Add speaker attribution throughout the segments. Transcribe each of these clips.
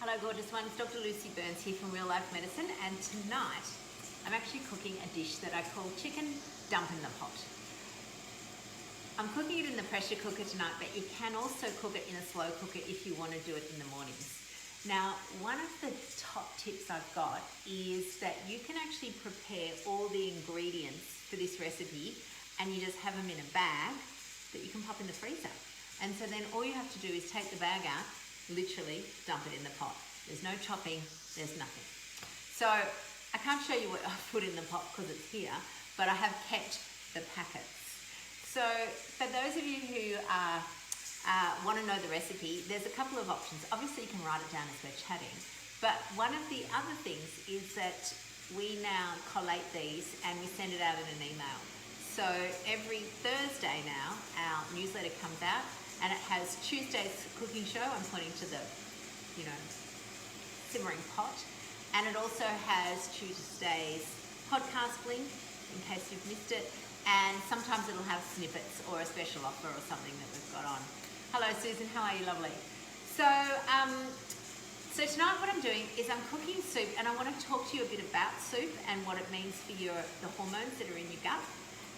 Speaker 1: Hello gorgeous ones, Dr. Lucy Burns here from Real Life Medicine, and tonight I'm actually cooking a dish that I call chicken dump in the pot. I'm cooking it in the pressure cooker tonight, but you can also cook it in a slow cooker if you want to do it in the mornings. Now, one of the top tips I've got is that you can actually prepare all the ingredients for this recipe and you just have them in a bag that you can pop in the freezer. And so then all you have to do is take the bag out, literally dump it in the pot. There's no chopping, there's nothing. So I can't show you what I've put in the pot because it's here, but I have kept the packets. So for those of you who want to know the recipe, there's a couple of options. Obviously you can write it down as we're chatting, but one of the other things is that we now collate these and we send it out in an email. So every Thursday now, our newsletter comes out and it has Tuesday's cooking show. I'm pointing to the, simmering pot. And it also has Tuesday's podcast link in case you've missed it. And sometimes it'll have snippets or a special offer or something that we've got on. Hello Susan, how are you? Lovely. So tonight what I'm doing is I'm cooking soup, and I want to talk to you a bit about soup and what it means for the hormones that are in your gut.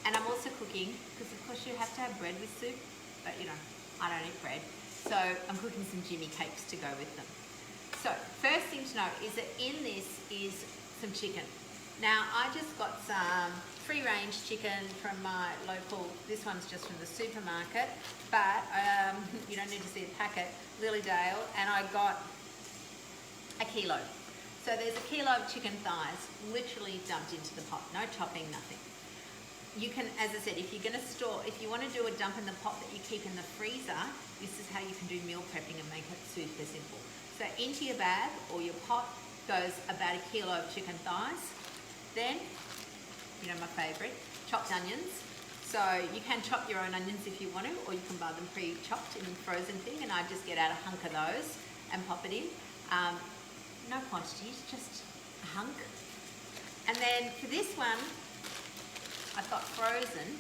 Speaker 1: And I'm also cooking, because of course you have to have bread with soup, but I don't eat bread. So I'm cooking some Jimmy cakes to go with them. So first thing to know is that in this is some chicken. Now I just got some free range chicken from my local, this one's just from the supermarket, but you don't need to see a packet, Lilydale, and I got a kilo. So there's a kilo of chicken thighs literally dumped into the pot, no chopping, nothing. You can, as I said, if you're going to store, if you want to do a dump in the pot that you keep in the freezer, this is how you can do meal prepping and make it super simple. So into your bag or your pot goes about a kilo of chicken thighs. Then, my favourite, chopped onions. So you can chop your own onions if you want to, or you can buy them pre-chopped in the frozen thing, and I just get out a hunk of those and pop it in. No quantities, just a hunk. And then for this one, I've got frozen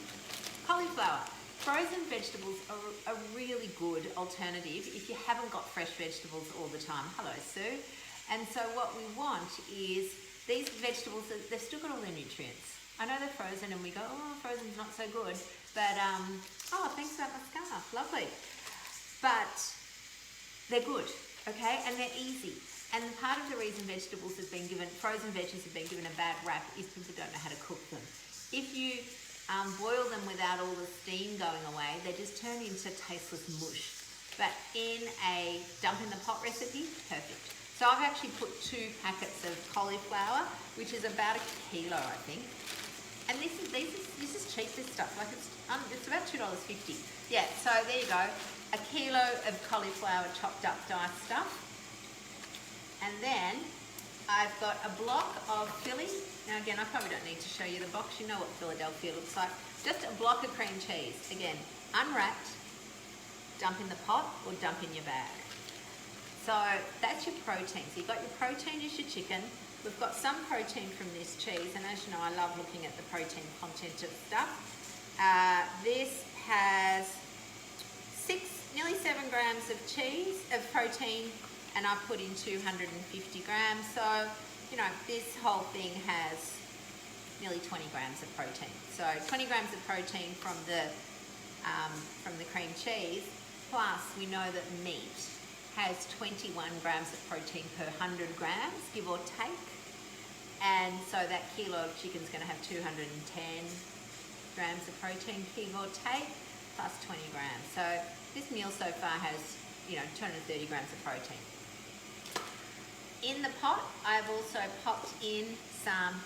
Speaker 1: cauliflower. Frozen vegetables are a really good alternative if you haven't got fresh vegetables all the time. Hello, Sue. And so what we want is these vegetables, they've still got all their nutrients. I know they're frozen and we go, oh, frozen's not so good. But, oh, thanks about my scarf, lovely. But they're good, okay? And they're easy. And part of the reason frozen veggies have been given a bad rap is people don't know how to cook them. If you boil them without all the steam going away, they just turn into tasteless mush. But in a dump in the pot recipe, perfect. So I've actually put 2 packets of cauliflower, which is about a kilo, I think. And this is cheap, this stuff. Like it's about $2.50. Yeah, so there you go. A kilo of cauliflower chopped up diced stuff. And then I've got a block of Philly. Now again, I probably don't need to show you the box. You know what Philadelphia looks like. Just a block of cream cheese. Again, unwrapped, dump in the pot or dump in your bag. So that's your protein. So you've got your protein is your chicken. We've got some protein from this cheese, and as you know, I love looking at the protein content of stuff. This has nearly 7 grams of protein, and I put in 250 grams. So, this whole thing has nearly 20 grams of protein. So 20 grams of protein from the cream cheese, plus we know that meat has 21 grams of protein per 100 grams, give or take. And so that kilo of chicken is going to have 210 grams of protein, give or take, plus 20 grams. So this meal so far has, 230 grams of protein. In the pot, I've also popped in some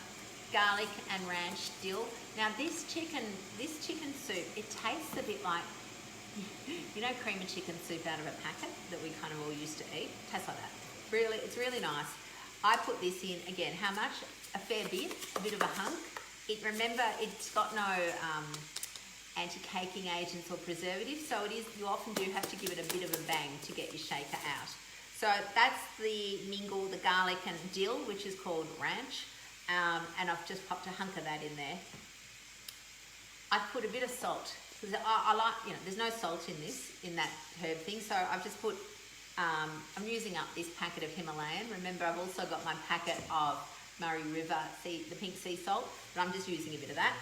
Speaker 1: garlic and ranch dill. Now this chicken soup, it tastes a bit like, cream of chicken soup out of a packet that we kind of all used to eat. Tastes like that. Really, it's really nice. I put this in, again, how much? A fair bit, a bit of a hunk. Remember, it's got no anti-caking agents or preservatives, so you often do have to give it a bit of a bang to get your shaker out. So that's the garlic and dill, which is called ranch, and I've just popped a hunk of that in there. I've put a bit of salt, because I like, there's no salt in that herb thing, so I've just put I'm using up this packet of Himalayan. Remember, I've also got my packet of Murray River the pink sea salt, but I'm just using a bit of that.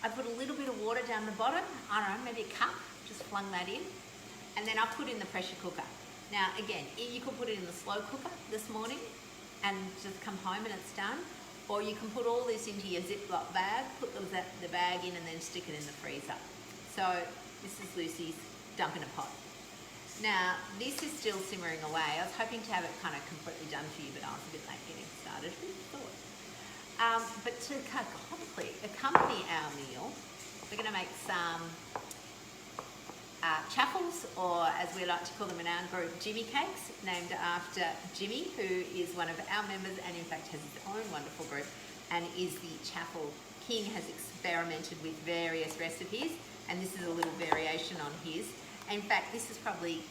Speaker 1: I put a little bit of water down the bottom, I don't know, maybe a cup, just flung that in. And then I put in the pressure cooker. Now again, you could put it in the slow cooker this morning and just come home and it's done. Or you can put all this into your Ziploc bag, put the bag in and then stick it in the freezer. So this is Lucy's dump in a pot. Now this is still simmering away. I was hoping to have it kind of completely done for you, but I was a bit late getting started. Who thought? But to accompany our meal, we're going to make some chaffles, or as we like to call them in our group, Jimmy cakes, named after Jimmy, who is one of our members and in fact has his own wonderful group and is the chaffle king, has experimented with various recipes, and this is a little variation on his. In fact, this is probably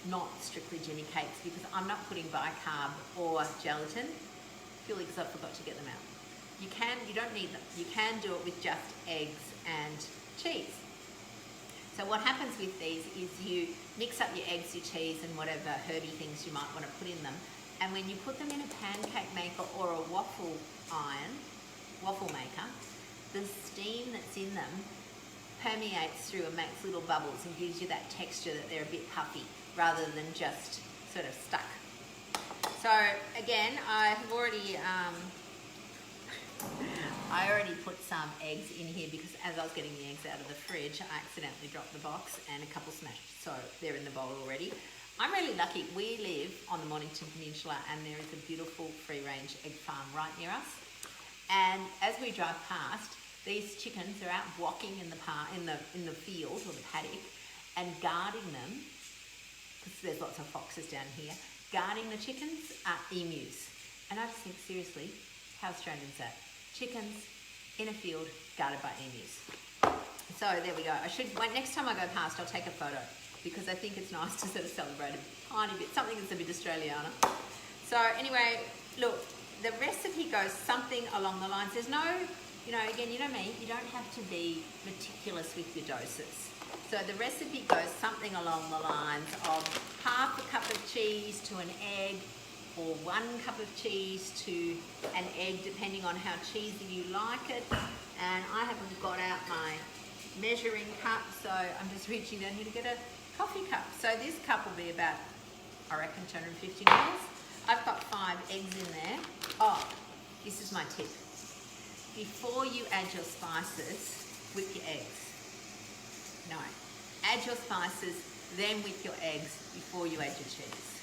Speaker 1: not strictly Jimmy cakes because I'm not putting bicarb or gelatin, purely because I forgot to get them out. You don't need them. You can do it with just eggs and cheese. So what happens with these is you mix up your eggs, your cheese, and whatever herby things you might want to put in them. And when you put them in a pancake maker or a waffle maker, the steam that's in them permeates through and makes little bubbles and gives you that texture that they're a bit puffy rather than just sort of stuck. So again, I have already put some eggs in here because as I was getting the eggs out of the fridge, I accidentally dropped the box and a couple smashed, so they're in the bowl already. I'm really lucky. We live on the Mornington Peninsula and there is a beautiful free-range egg farm right near us. And as we drive past, these chickens are out walking in the field or the paddock and guarding them, because there's lots of foxes down here, guarding the chickens are emus. And I just think, seriously, how strange is that? Chickens in a field guarded by emus. So there we go. Next time I go past, I'll take a photo because I think it's nice to sort of celebrate a tiny bit, something that's a bit Australiana. So anyway, look, the recipe goes something along the lines. There's no, again, you know me, you don't have to be meticulous with your doses. So the recipe goes something along the lines of half a cup of cheese to an egg, or 1 cup of cheese to an egg, depending on how cheesy you like it. And I haven't got out my measuring cup, so I'm just reaching down here to get a coffee cup. So this cup will be about, I reckon, 250 mils. I've got 5 eggs in there. Oh, this is my tip. Before you add your spices, whip your eggs. No, add your spices, then whip your eggs before you add your cheese.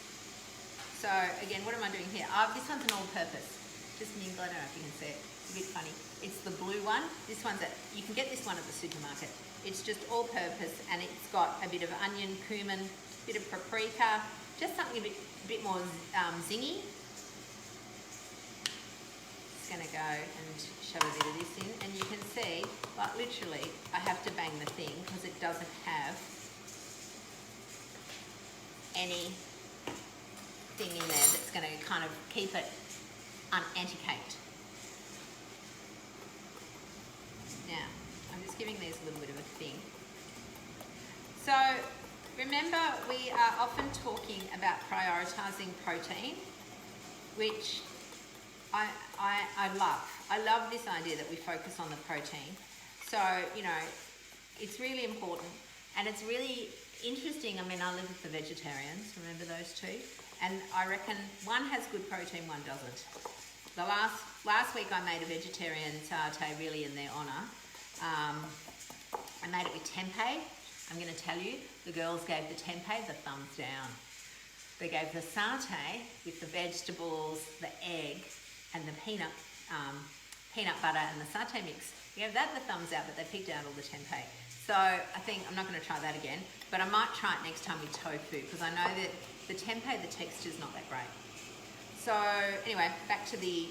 Speaker 1: So again, what am I doing here? This one's an all-purpose. Just mingle, I don't know if you can see it. It's a bit funny. It's the blue one. This one's you can get this one at the supermarket. It's just all-purpose and it's got a bit of onion, cumin, a bit of paprika, just something a bit more zingy. Just gonna go and shove a bit of this in, and you can see, like literally, I have to bang the thing because it doesn't have any thing in there that's going to kind of keep it anti-caked. Now, I'm just giving these a little bit of a thing. So, remember we are often talking about prioritising protein, which I love. I love this idea that we focus on the protein. So, it's really important and it's really interesting. I mean, I live with the vegetarians, remember those two? And I reckon one has good protein, one doesn't. The last week I made a vegetarian satay really in their honour. I made it with tempeh. I'm going to tell you, the girls gave the tempeh the thumbs down. They gave the satay with the vegetables, the egg, and the peanut butter and the satay mix. They gave that the thumbs out, but they picked out all the tempeh. So I think I'm not going to try that again, but I might try it next time with tofu because I know that the tempeh, the texture's not that great. So anyway, back to the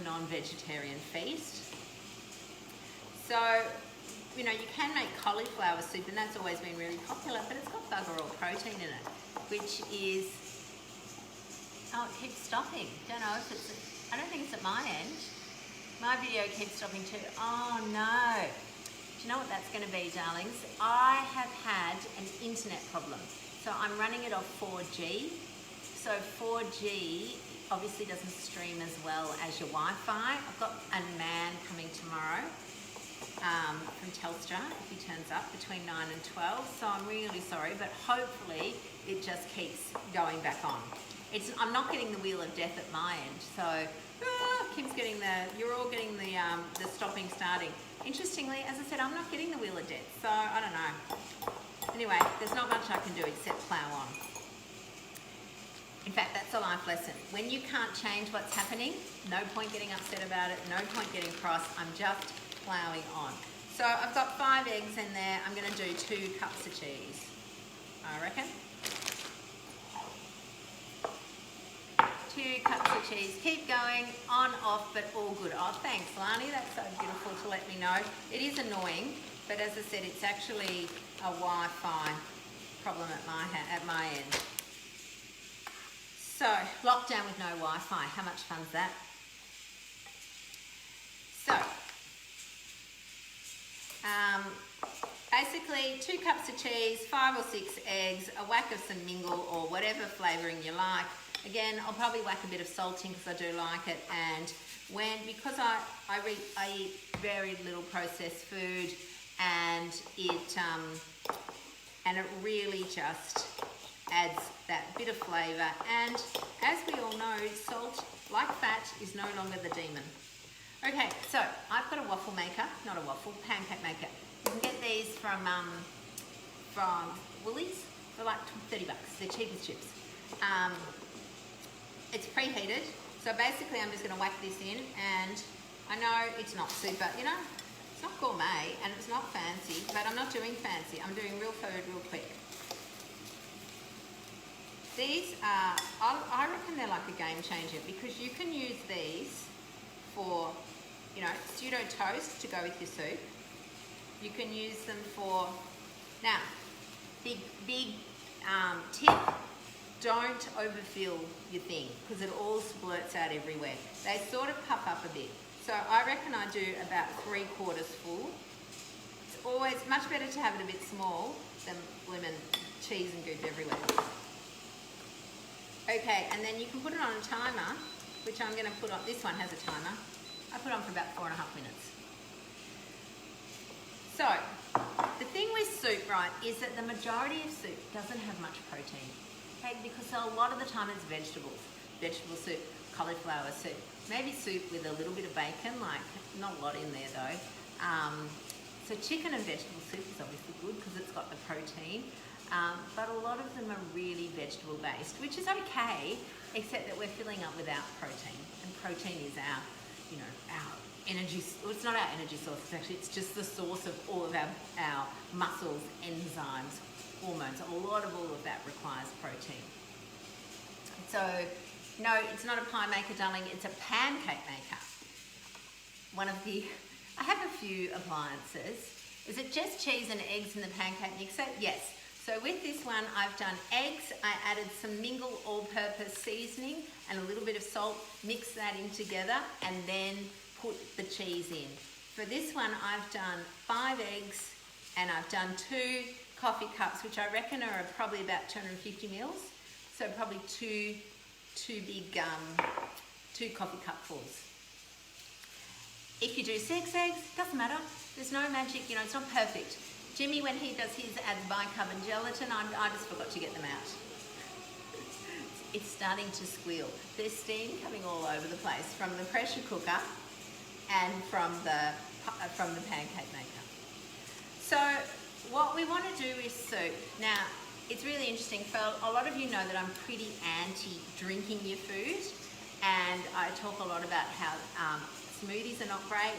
Speaker 1: non-vegetarian feast. So, you can make cauliflower soup, and that's always been really popular, but it's got bugger all protein in it, which is, it keeps stopping. I don't think it's at my end. My video keeps stopping too. Oh no. Do you know what that's going to be, darlings? I have had an internet problem. So I'm running it off 4G. So 4G obviously doesn't stream as well as your Wi-Fi. I've got a man coming tomorrow from Telstra if he turns up between 9 and 12. So I'm really sorry, but hopefully it just keeps going back on. I'm not getting the wheel of death at my end. So Kim's getting you're all getting the stopping, starting. Interestingly, as I said, I'm not getting the wheel of death. So I don't know. Anyway, there's not much I can do except plow on. In fact, that's a life lesson. When you can't change what's happening, no point getting upset about it, no point getting cross. I'm just plowing on. So I've got 5 eggs in there. I'm going to do 2 cups of cheese, I reckon. 2 cups of cheese. Keep going, on, off, but all good. Oh, thanks, Lani. That's so beautiful to let me know. It is annoying, but as I said, it's actually a Wi-Fi problem at my end. So, lockdown with no Wi-Fi. How much fun's that? So, basically 2 cups of cheese, 5 or 6 eggs, a whack of some mingle or whatever flavouring you like. Again, I'll probably whack a bit of salting because I do like it. And because I eat very little processed food, and it really just adds that bit of flavour. And as we all know, salt, like fat, is no longer the demon. Okay, so I've got a waffle maker, not a waffle, pancake maker. You can get these from Woolies for like 30 bucks. They're cheap as chips. It's preheated, so basically I'm just going to whack this in, and I know it's not super, you know, it's not gourmet and it's not fancy, but I'm not doing fancy. I'm doing real food real quick. These are, I reckon they're like a game changer because you can use these for, you know, pseudo toast to go with your soup. You can use them for, now, big tip, don't overfill your thing because it all splurts out everywhere. They sort of puff up a bit. So I reckon I do about 3/4 full. It's always much better to have it a bit small than lemon cheese and goop everywhere. Okay, and then you can put it on a timer, which I'm going to put on. This one has a timer. I put on for about 4.5 minutes. So, the thing with soup, right, is that the majority of soup doesn't have much protein. Okay, because a lot of the time it's vegetables. Vegetable soup, cauliflower soup, maybe soup with a little bit of bacon, like not a lot in there though. So chicken and vegetable soup is obviously good because it's got the protein. But a lot of them are really vegetable based, which is okay, except that we're filling up without protein. And protein is our, you know, our energy, well, it's not our energy source, it's just the source of all of our muscles, enzymes, hormones. A lot of all of that requires protein. So, no, it's not a pie maker, darling, it's a pancake maker. I have a few appliances. Is it just cheese and eggs in the pancake mixer? Yes. So with this one, I've done eggs, I added some Mingle all-purpose seasoning and a little bit of salt, mix that in together, and then put the cheese in. For this one, I've done 5 eggs, and I've done 2 coffee cups, which I reckon are probably about 250 mils. So probably two big 2 coffee cupfuls. If you do 6 eggs, doesn't matter. There's no magic, you know, it's not perfect. Jimmy, when he does his, adds bicarb and gelatin. I just forgot to get them out. It's starting to squeal. There's steam coming all over the place from the pressure cooker and from the pancake maker. So what we want to do is soup. Now, it's really interesting. For a lot of you know that I'm pretty anti drinking your food, and I talk a lot about how smoothies are not great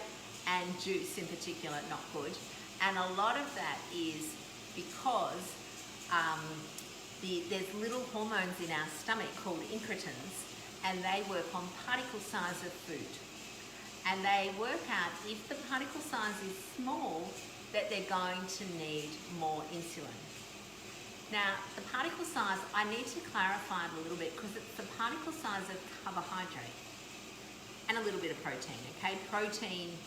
Speaker 1: and juice in particular not good. And a lot of that is because there's little hormones in our stomach called incretins, and they work on particle size of food. And they work out if the particle size is small, that they're going to need more insulin. Now, the particle size, I need to clarify it a little bit because it's the particle size of carbohydrate and a little bit of protein, okay? Protein,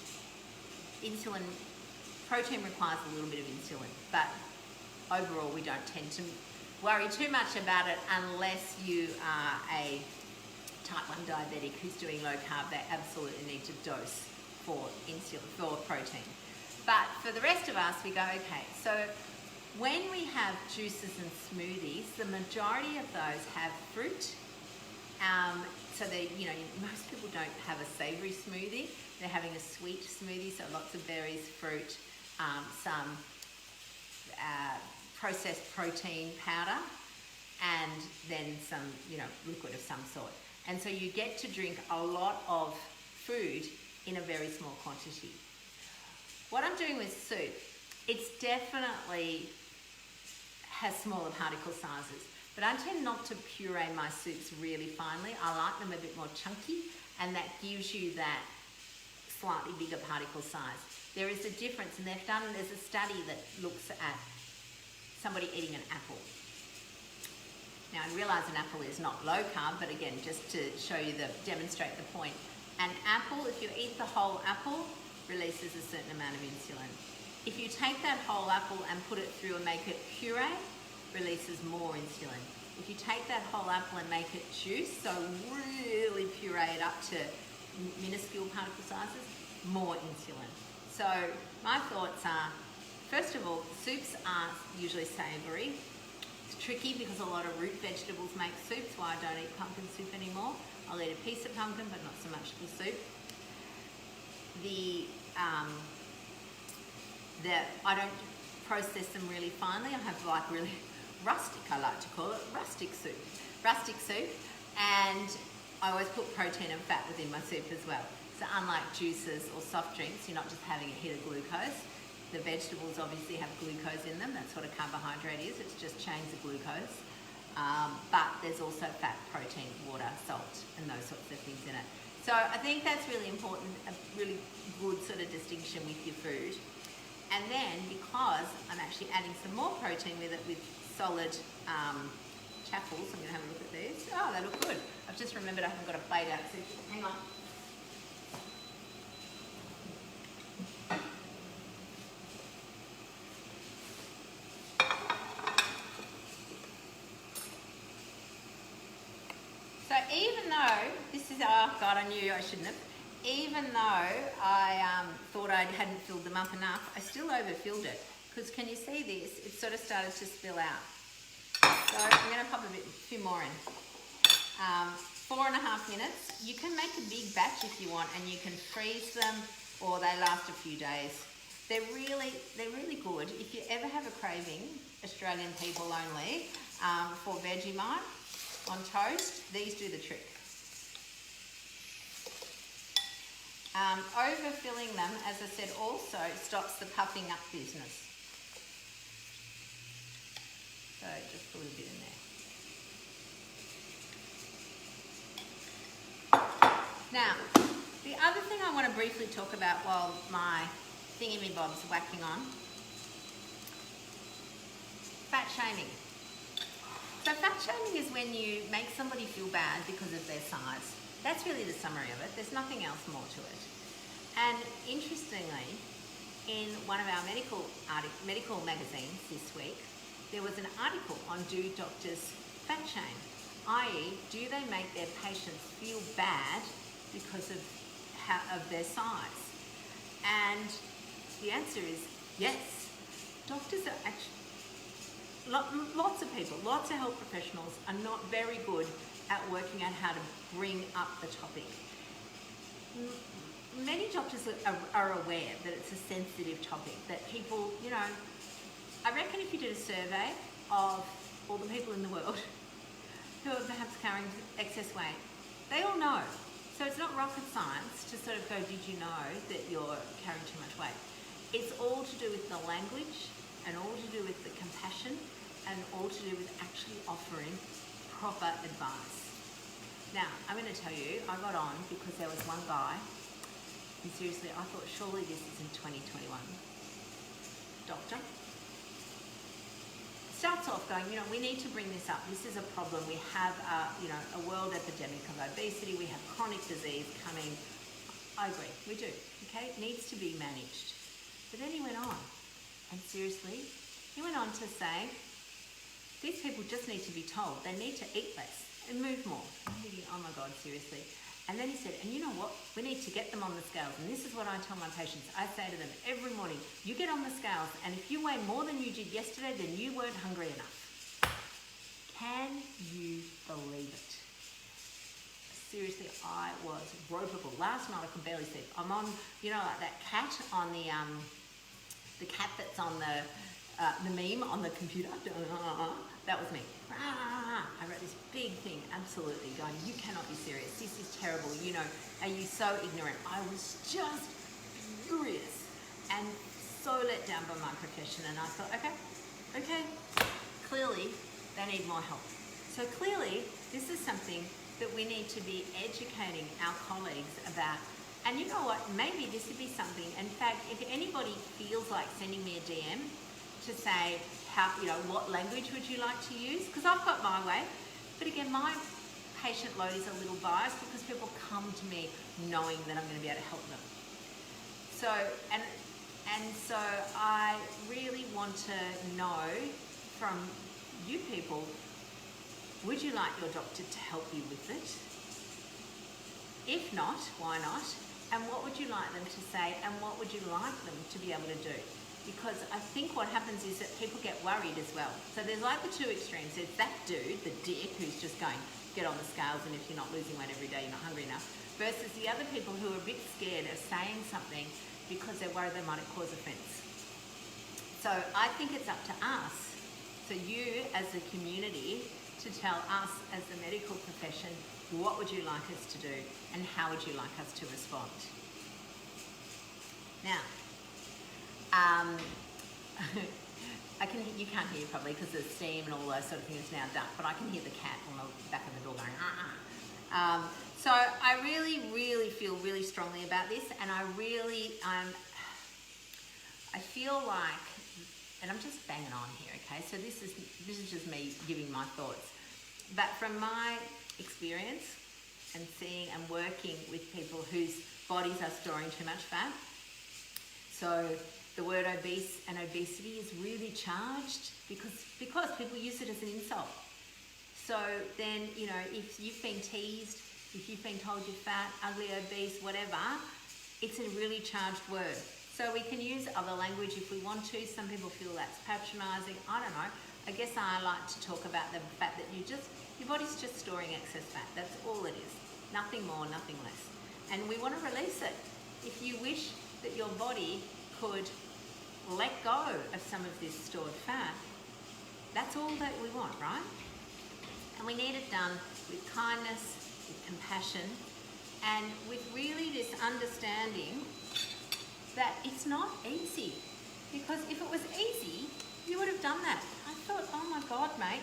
Speaker 1: insulin protein requires a little bit of insulin, but overall we don't tend to worry too much about it unless you are a type 1 diabetic who's doing low carb. They absolutely need to dose for insulin, for protein. But for the rest of us, we go, okay, so when we have juices and smoothies, the majority of those have fruit. So they, most people don't have a savoury smoothie. They're having a sweet smoothie, so lots of berries, fruit, some processed protein powder, and then some, liquid of some sort. And so you get to drink a lot of food in a very small quantity. What I'm doing with soup, it's definitely has smaller particle sizes, but I tend not to puree my soups really finely. I like them a bit more chunky, and that gives you that slightly bigger particle size. There is a difference, and there's a study that looks at somebody eating an apple. Now, I realise an apple is not low carb, but again, just to demonstrate the point, an apple, if you eat the whole apple, releases a certain amount of insulin. If you take that whole apple and put it through and make it puree, releases more insulin. If you take that whole apple and make it juice, so really puree it up to minuscule particle sizes, more insulin. So my thoughts are, first of all, soups are usually savoury. It's tricky because a lot of root vegetables make soup, so I don't eat pumpkin soup anymore. I'll eat a piece of pumpkin, but not so much the soup. I don't process them really finely. I have like really rustic, I like to call it, rustic soup, and I always put protein and fat within my soup as well. So unlike juices or soft drinks, you're not just having a hit of glucose. The vegetables obviously have glucose in them. That's what a carbohydrate is. It's just chains of glucose. But there's also fat, protein, water, salt, and those sorts of things in it. So I think that's really important, a really good sort of distinction with your food. And then, because I'm actually adding some more protein with it with solid chaffles, I'm going to have a look at these. Oh, they look good. I've just remembered I haven't got a plate out, so hang on. So even though this is, oh God, I knew I shouldn't have. Even though I thought I hadn't filled them up enough, I still overfilled it. Because can you see this? It sort of started to spill out. So I'm going to pop a few more in. 4.5 minutes. You can make a big batch if you want, and you can freeze them, or they last a few days. They're really good. If you ever have a craving, Australian people only, for Vegemite on toast, these do the trick. Overfilling them, as I said, also stops the puffing up business. So just put a little bit in there. Now, the other thing I want to briefly talk about while my thingamybob's whacking on, fat shaming. So fat shaming is when you make somebody feel bad because of their size. That's really the summary of it. There's nothing else more to it. And interestingly, in one of our medical magazines this week, there was an article on do doctors fat shame, i.e., do they make their patients feel bad because of their size? And the answer is yes. Doctors are actually, lots of people, lots of health professionals are not very good at working out how to bring up the topic. Many doctors are aware that it's a sensitive topic, that people, I reckon if you did a survey of all the people in the world who are perhaps carrying excess weight, they all know. So it's not rocket science to sort of go, did you know that you're carrying too much weight? It's all to do with the language, and all to do with the compassion, and all to do with actually offering proper advice. Now, I'm going to tell you, I got on because there was one guy, and seriously, I thought surely this is in 2021. Doctor. Starts off going, we need to bring this up. This is a problem. We have, a world epidemic of obesity. We have chronic disease coming. I agree, we do, okay? It needs to be managed. But then he went on, and seriously, he went on to say, these people just need to be told they need to eat less and move more. I'm thinking, oh my God, seriously. And then he said, and you know what? We need to get them on the scales. And this is what I tell my patients. I say to them every morning, you get on the scales, and if you weigh more than you did yesterday, then you weren't hungry enough. Can you believe it? Seriously, I was ropeable. Last night I could barely sleep. I'm on, you know, like that cat on the cat that's on the meme on the computer. That was me. I wrote this big thing, absolutely, going, you cannot be serious. This is terrible. You know, are you so ignorant? I was just furious and so let down by my profession. And I thought, okay, clearly they need more help. So clearly this is something that we need to be educating our colleagues about. And you know what, maybe this would be something, in fact, if anybody feels like sending me a DM to say, how, you know, what language would you like to use? Because I've got my way. But again, my patient load is a little biased because people come to me knowing that I'm going to be able to help them. So, and so I really want to know from you people, would you like your doctor to help you with it? If not, why not? And what would you like them to say, and what would you like them to be able to do? Because I think what happens is that people get worried as well. So there's like the two extremes. There's that dude, the dick, who's just going, get on the scales, and if you're not losing weight every day, you're not hungry enough. Versus the other people who are a bit scared of saying something because they're worried they might cause offense. So I think it's up to us, so you as a community, to tell us as the medical profession, what would you like us to do and how would you like us to respond? Now, you can't hear probably because the steam and all those sort of things now duck, but I can hear the cat on the back of the door going, So I really feel really strongly about this, and I feel like, and I'm just banging on here, okay? So this is just me giving my thoughts. But from my experience and seeing and working with people whose bodies are storing too much fat, so the word obese and obesity is really charged because people use it as an insult. So then, you know, if you've been teased, if you've been told you're fat, ugly, obese, whatever, it's a really charged word. So we can use other language if we want to. Some people feel that's patronising. I don't know. I guess I like to talk about the fact that your body's just storing excess fat. That's all it is. Nothing more, nothing less. And we want to release it. If you wish that your body could let go of some of this stored fat, that's all that we want, right? And we need it done with kindness, with compassion, and with really this understanding that it's not easy. Because if it was easy, you would have done that. I thought, oh my God, mate,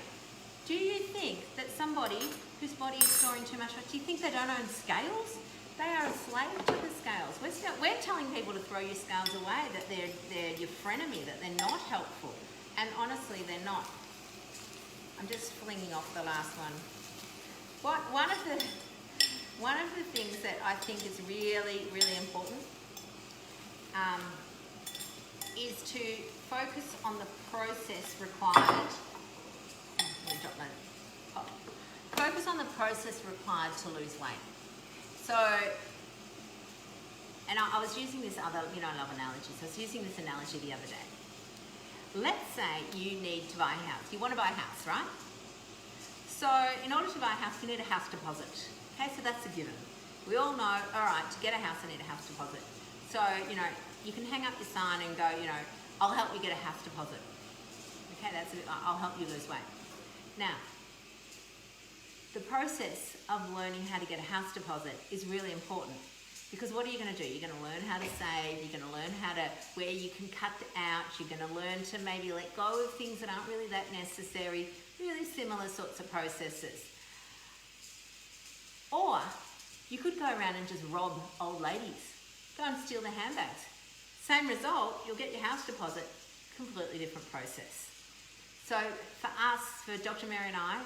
Speaker 1: do you think that somebody whose body is storing too much fat, do you think they don't own scales? They are a slave to the scales. We're telling people to throw your scales away, that they're your frenemy, that they're not helpful. And honestly, they're not. I'm just flinging off the last one. One of the things that I think is really, really important is to focus on the process required. Let me drop my pop. Focus on the process required to lose weight. So, and I was using this other, I love analogies. I was using this analogy the other day. Let's say you need to buy a house. You want to buy a house, right? So, in order to buy a house, you need a house deposit. Okay, so that's a given. We all know, all right, to get a house, I need a house deposit. So, you can hang up your sign and go, I'll help you get a house deposit. Okay, that's it. I'll help you lose weight. Now, the process of learning how to get a house deposit is really important, because what are you going to do? You're going to learn how to save, you're going to learn where you can cut out, you're going to learn to maybe let go of things that aren't really that necessary, really similar sorts of processes. Or you could go around and just rob old ladies, go and steal their handbags. Same result, you'll get your house deposit, completely different process. So for us, for Dr. Mary and I,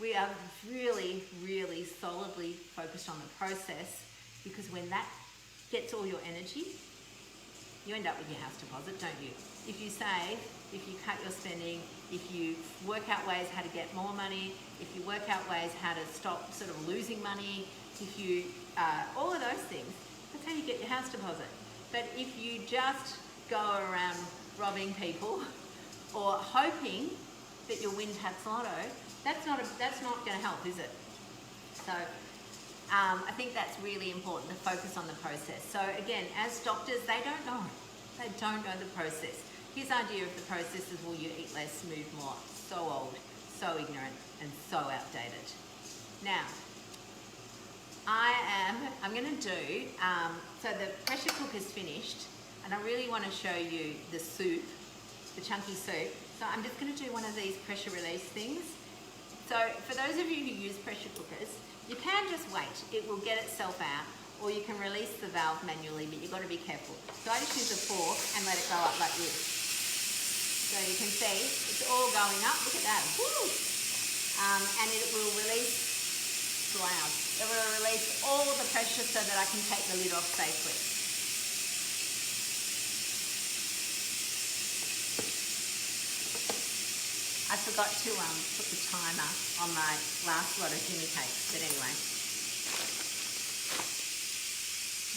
Speaker 1: we are really, really solidly focused on the process, because when that gets all your energy, you end up with your house deposit, don't you? If you save, if you cut your spending, if you work out ways how to get more money, if you work out ways how to stop sort of losing money, if you, all of those things, that's how you get your house deposit. But if you just go around robbing people or hoping that you'll win tax lotto, that's not going to help, is it? So I think that's really important to focus on the process. So again, as doctors, they don't know. They don't know the process. His idea of the process is, will you eat less, move more? So old, so ignorant, and so outdated. Now, I'm going to do, so the pressure cooker's finished, and I really want to show you the soup, the chunky soup. So I'm just going to do one of these pressure release things. So for those of you who use pressure cookers, you can just wait. It will get itself out, or you can release the valve manually, but you've got to be careful. So I just use a fork and let it go up like this. So you can see it's all going up. Look at that. Woo! And it will release, it's loud. It will release all the pressure so that I can take the lid off safely. I forgot to put the timer on my last lot of Jimmy cakes, but anyway.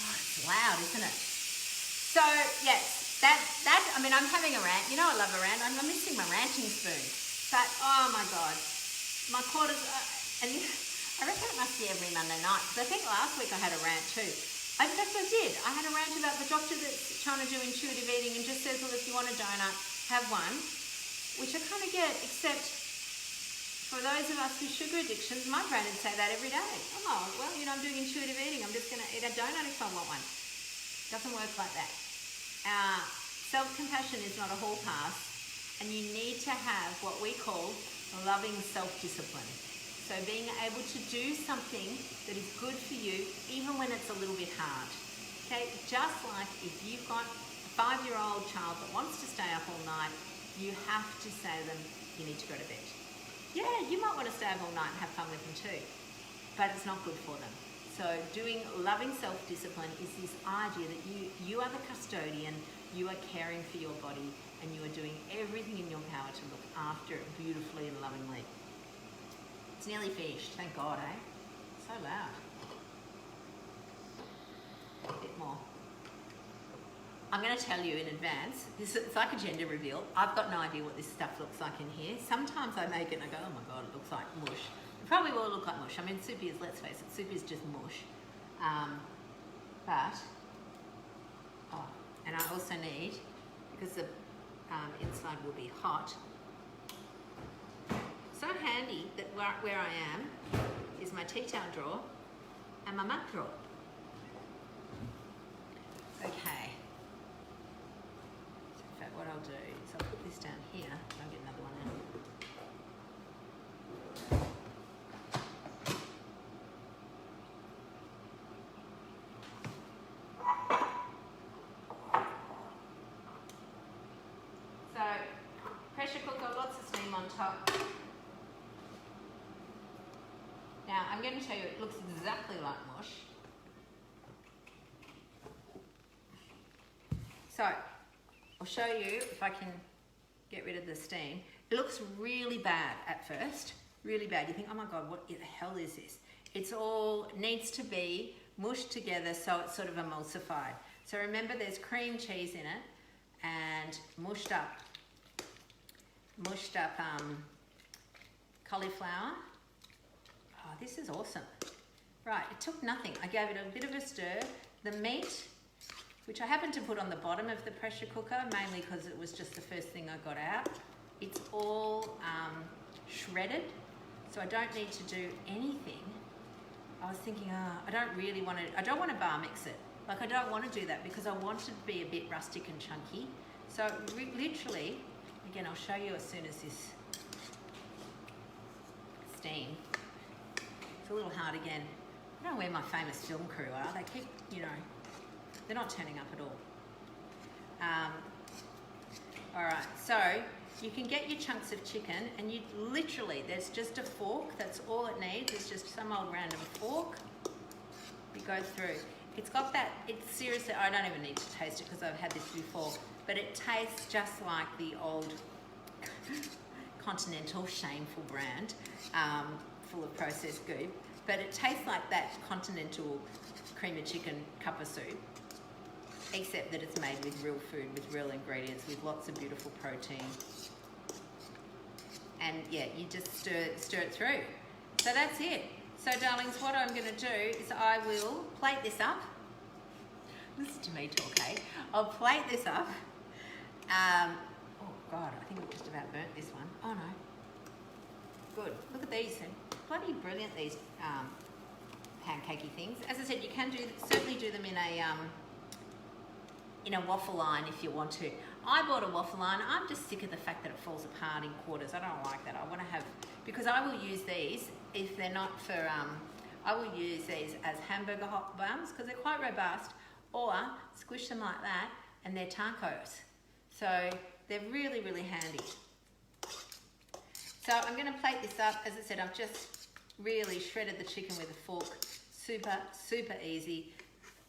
Speaker 1: Oh, it's loud, isn't it? So, yes, I mean, I'm having a rant. You know I love a rant. I'm missing my ranting spoon. But, oh my God, my quarters, and I reckon it must be every Monday night, because I think last week I had a rant too. In fact, I did. I had a rant about the doctor that's trying to do intuitive eating and just says, well, if you want a donut, have one. Which I kind of get, except for those of us with sugar addictions, my brain would say that every day. Oh, well, you know, I'm doing intuitive eating. I'm just going to eat a donut if I want one. Doesn't work like that. Self-compassion is not a hall pass, and you need to have what we call loving self-discipline. So being able to do something that is good for you, even when it's a little bit hard. Okay, just like if you've got a 5-year-old child that wants to stay up all night, you have to say to them, you need to go to bed. Yeah, you might want to stay up all night and have fun with them too, but it's not good for them. So doing loving self-discipline is this idea that you are the custodian, you are caring for your body, and you are doing everything in your power to look after it beautifully and lovingly. It's nearly finished, thank God, eh? So loud. A bit more. I'm going to tell you in advance, it's like a gender reveal. I've got no idea what this stuff looks like in here. Sometimes I make it and I go, oh my God, it looks like mush. It probably will look like mush. I mean, soup is, let's face it, soup is just mush. And I also need, because the inside will be hot, so handy that where I am is my tea towel drawer and my mug drawer. Okay. What I'll do is I'll put this down here and I'll get another one in. So, pressure cooker, lots of steam on top. Now, I'm going to tell you it looks exactly like mush. So, I'll show you if I can get rid of the steam. It looks really bad at first, really bad. You think, oh my God, what the hell is this? It's all needs to be mushed together so it's sort of emulsified. So remember there's cream cheese in it and mushed up cauliflower. Oh, this is awesome. Right, it took nothing. I gave it a bit of a stir. The meat, which I happened to put on the bottom of the pressure cooker, mainly because it was just the first thing I got out. It's all shredded, so I don't need to do anything. I was thinking, I don't want to bar mix it. Like, I don't want to do that because I want it to be a bit rustic and chunky. So literally, again, I'll show you as soon as this steam. It's a little hard again. I don't know where my famous film crew are. They keep, you know, they're not turning up at all. All right, so you can get your chunks of chicken and you literally, there's just a fork. That's all it needs. It's just some old random fork. You go through. It's got that, it's seriously, I don't even need to taste it because I've had this before, but it tastes just like the old Continental shameful brand, full of processed goop, but it tastes like that Continental cream of chicken cup of soup, except that it's made with real food, with real ingredients, with lots of beautiful protein. And yeah, you just stir it through. So that's it. So darlings, what I'm going to do is I will plate this up. Listen to me talk, eh? I'll plate this up. Oh God, I think I've just about burnt this one. Oh no. Good. Look at these. They're bloody brilliant, these pancakey things. As I said, you can certainly do them in a waffle line if you want to. I bought a waffle line. I'm just sick of the fact that it falls apart in quarters. I don't like that. I want to have, because I will use these if they're not for, I will use these as hamburger hot buns because they're quite robust, or squish them like that and they're tacos. So they're really, really handy. So I'm going to plate this up. As I said, I've just really shredded the chicken with a fork. Super, super easy.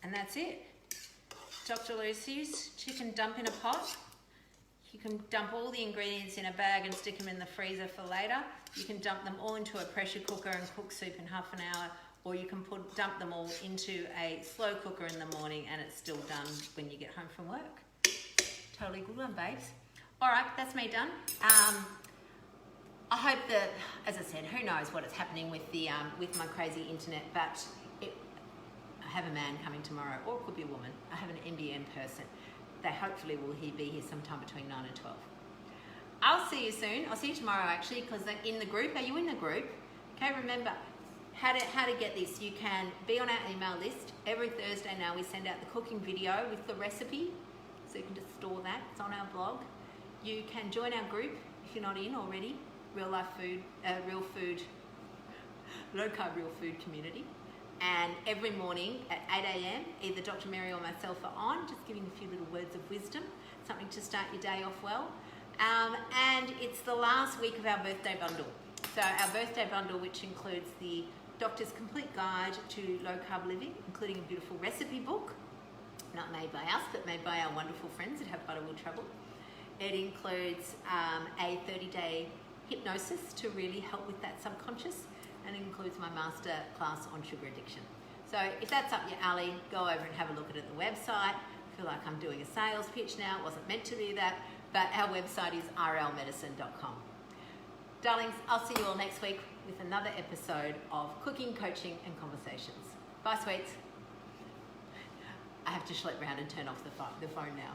Speaker 1: And that's it. Dr. Lucy's chicken dump in a pot. You can dump all the ingredients in a bag and stick them in the freezer for later. You can dump them all into a pressure cooker and cook soup in half an hour, or you can dump them all into a slow cooker in the morning and it's still done when you get home from work. Totally good one, babes. All right, that's me done. I hope that, as I said, who knows what is happening with the with my crazy internet, but I have a man coming tomorrow, or it could be a woman. I have an NBN person. They hopefully will be here sometime between 9 and 12. I'll see you soon. I'll see you tomorrow actually, because they're in the group. Are you in the group? Okay, remember how to get this. You can be on our email list. Every Thursday now we send out the cooking video with the recipe, so you can just store that. It's on our blog. You can join our group if you're not in already. Real food, low carb real food community. And every morning at 8 a.m, either Dr. Mary or myself are on, just giving a few little words of wisdom, something to start your day off well. And it's the last week of our birthday bundle. So our birthday bundle, which includes the Doctor's Complete Guide to Low Carb Living, including a beautiful recipe book, not made by us, but made by our wonderful friends at Have Butterwood Travel. It includes a 30-day hypnosis to really help with that subconscious, and it includes my master class on sugar addiction. So if that's up your alley, go over and have a look at it at the website. I feel like I'm doing a sales pitch now. It wasn't meant to be that, but our website is rlmedicine.com. Darlings, I'll see you all next week with another episode of Cooking, Coaching and Conversations. Bye, sweets. I have to schlep round and turn off the phone now.